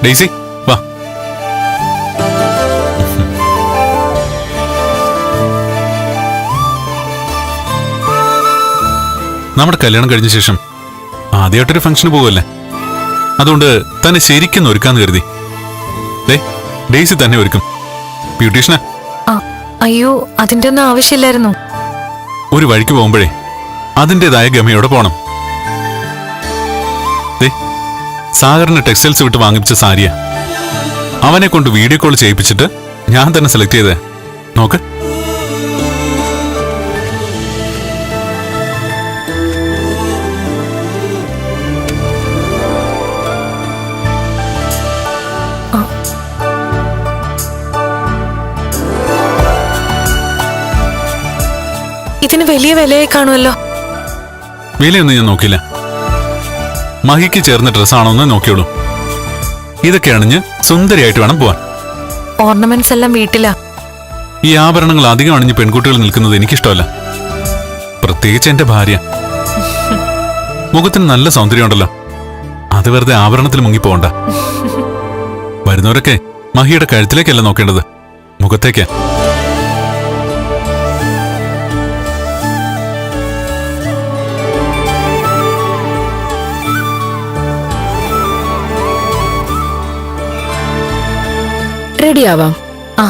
Daisy വാ. നമ്മുടെ കല്യാണം കഴിഞ്ഞ ശേഷം ആദ്യമായിട്ടൊരു ഫംഗ്ഷന് പോവല്ലേ, അതുകൊണ്ട് തന്നെ ശരിക്കും ഒരുക്കാന്ന് കരുതി. ഡെയ്സി തന്നെ ഒരുക്കും. ബ്യൂട്ടീഷ്യനാ. അയ്യോ, അതിന്റെ ഒന്നും ആവശ്യമില്ലായിരുന്നു. ഒരു വഴിക്ക് പോകുമ്പോഴേ അതിൻ്റെതായ ഗമയോടെ പോണം. സാഗറിന് ടെക്സ്റ്റൈൽസ് വിട്ട് വാങ്ങിപ്പിച്ച സാരിയാ. അവനെ കൊണ്ട് വീഡിയോ കോൾ ചെയ്യിപ്പിച്ചിട്ട് ഞാൻ തന്നെ സെലക്ട് ചെയ്തേ. നോക്ക്. ഇതിന് വലിയ വിലയായി കാണുമല്ലോ. വിലയൊന്നും ഞാൻ നോക്കില്ല. മഹിക്ക് ചേർന്ന ഡ്രസ്സാണോന്ന് നോക്കിയോളൂ. ഇതൊക്കെ അണിഞ്ഞ് സുന്ദരിയായിട്ട് വേണം പോവാൻ. ഓർണമെന്റ്സ് എല്ലാം വീട്ടിലാ. ഈ ആഭരണങ്ങൾ അധികം അണിഞ്ഞ് പെൺകുട്ടികൾ നിൽക്കുന്നത് എനിക്കിഷ്ടമല്ല, പ്രത്യേകിച്ച് എന്റെ ഭാര്യ. മുഖത്തിന് നല്ല സൗന്ദര്യമുണ്ടല്ലോ, അത് വെറുതെ ആഭരണത്തിൽ മുങ്ങിപ്പോണ്ട. വരുന്നവരൊക്കെ മഹിയുടെ കഴുത്തിലേക്കല്ല നോക്കേണ്ടത്, മുഖത്തേക്കാ. റെഡിയാവാം. ആ,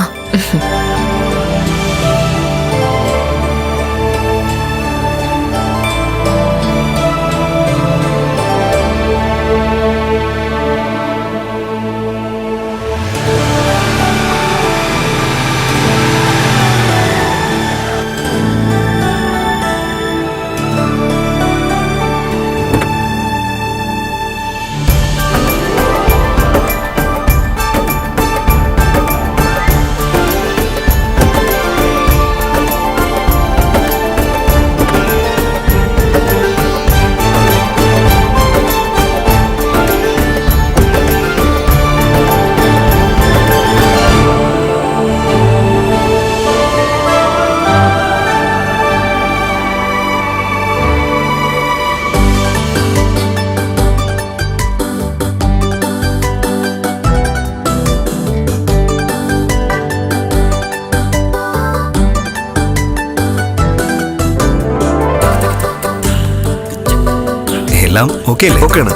എല്ലാം ഓക്കെ അല്ലേ? ഓക്കെയാണ്.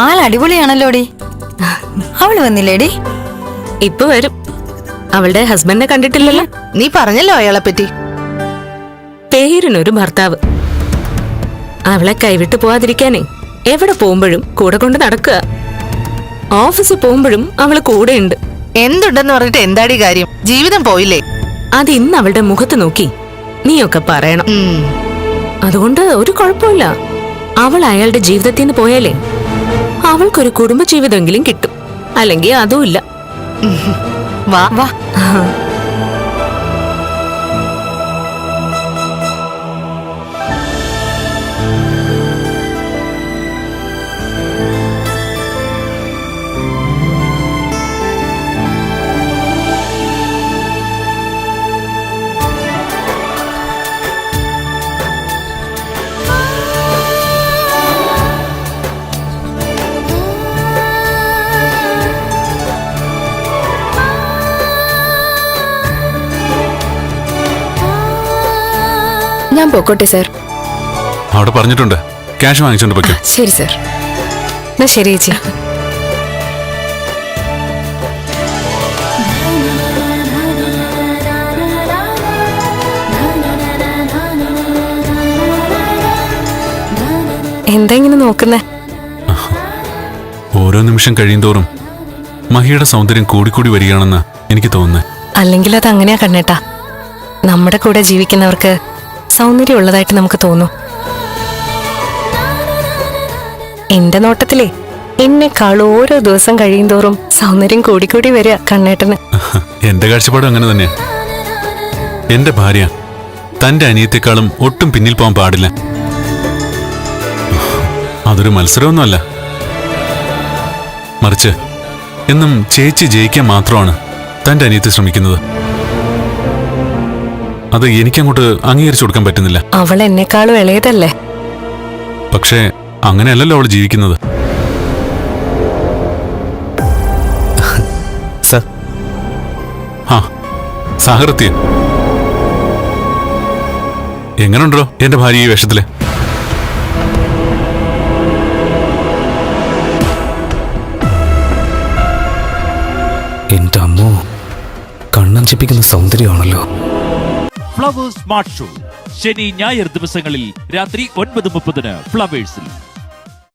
ആൾ അടിപൊളിയാണല്ലോടി. അവള് വന്നില്ലേടി? ഇപ്പൊ വരും. അവളുടെ ഹസ്ബൻഡിനെ കണ്ടിട്ടില്ലല്ലോ. നീ പറഞ്ഞല്ലോ അയാളെ പറ്റി. പേരിനൊരു ഭർത്താവ്. അവളെ കൈവിട്ട് പോവാതിരിക്കാനേ എവിടെ പോകുമ്പോഴും കൂടെ കൊണ്ട് നടക്കുക. ഓഫീസിൽ പോകുമ്പോഴും അവള് കൂടെയുണ്ട്. എന്തുണ്ടെന്ന് പറഞ്ഞിട്ട് എന്താടി കാര്യം? ജീവിതം പോയില്ലേ? അത് ഇന്ന് അവളുടെ മുഖത്ത് നോക്കി നീയൊക്കെ പറയണം. അതുകൊണ്ട് ഒരു കുഴപ്പമില്ല. അവൾ അയാളുടെ ജീവിതത്തിൽ നിന്ന് പോയാലേ അവൾക്കൊരു കുടുംബ ജീവിതമെങ്കിലും കിട്ടും. അല്ലെങ്കിൽ അതും ഇല്ല. വാ വാ. ഞാൻ പൊക്കോട്ടെ സാർ. അവിടെ പറഞ്ഞിട്ടുണ്ട്, ക്യാഷ് വാങ്ങിച്ചോണ്ട് പൊയ്ക്കോ. ശരി സാർ. എന്നാ ശരി ചേച്ചി. എന്താ ഇങ്ങനെ നോക്കുന്നേ? ഓരോ നിമിഷം കഴിയുന്തോറും മഹിയുടെ സൗന്ദര്യം കൂടിക്കൂടി വരികയാണെന്ന് എനിക്ക് തോന്നുന്നത്. അല്ലെങ്കിൽ അത് അങ്ങനെയാ കണ്ണേട്ടാ. നമ്മുടെ കൂടെ ജീവിക്കുന്നവർക്ക് സൗന്ദര്യം ഉള്ളതായിട്ട് നമുക്ക് തോന്നും. എന്റെ നോട്ടത്തിലേ എന്നെക്കാൾ ഓരോ ദിവസം കഴിയുന്തോറും സൗന്ദര്യം കൂടിക്കൂടി വരിക കണ്ണേട്ടന്. എന്റെ കാഴ്ചപ്പാടും അങ്ങനെ തന്നെയാ. എന്റെ ഭാര്യ തന്റെ അനിയത്തെക്കാളും ഒട്ടും പിന്നിൽ പോകാൻ പാടില്ല. അതൊരു മത്സരമൊന്നുമല്ല, മറിച്ച് എന്നും ചേച്ചി ജയിക്കാൻ മാത്രമാണ് തന്റെ അനിയത്തെ ശ്രമിക്കുന്നത്. അത് എനിക്കങ്ങോട്ട് അംഗീകരിച്ചു കൊടുക്കാൻ പറ്റുന്നില്ല. അവൾ എന്നെക്കാളും ഇളയതല്ലേ? പക്ഷേ അങ്ങനെയല്ലല്ലോ അവൾ ജീവിക്കുന്നത്. സർ, ആ സാഹൃത്യ എങ്ങനെയുണ്ടോ എന്റെ ഭാര്യ ഈ വേഷത്തില്? എന്റെ അമ്മോ, കണ്ണഞ്ചിപ്പിക്കുന്ന സൗന്ദര്യമാണല്ലോ. ഫ്ലവേഴ്സ് സ്മാർട്ട് ഷോ ശനി ഞായർ ദിവസങ്ങളിൽ രാത്രി 9:30 ഫ്ലവേഴ്സിൽ.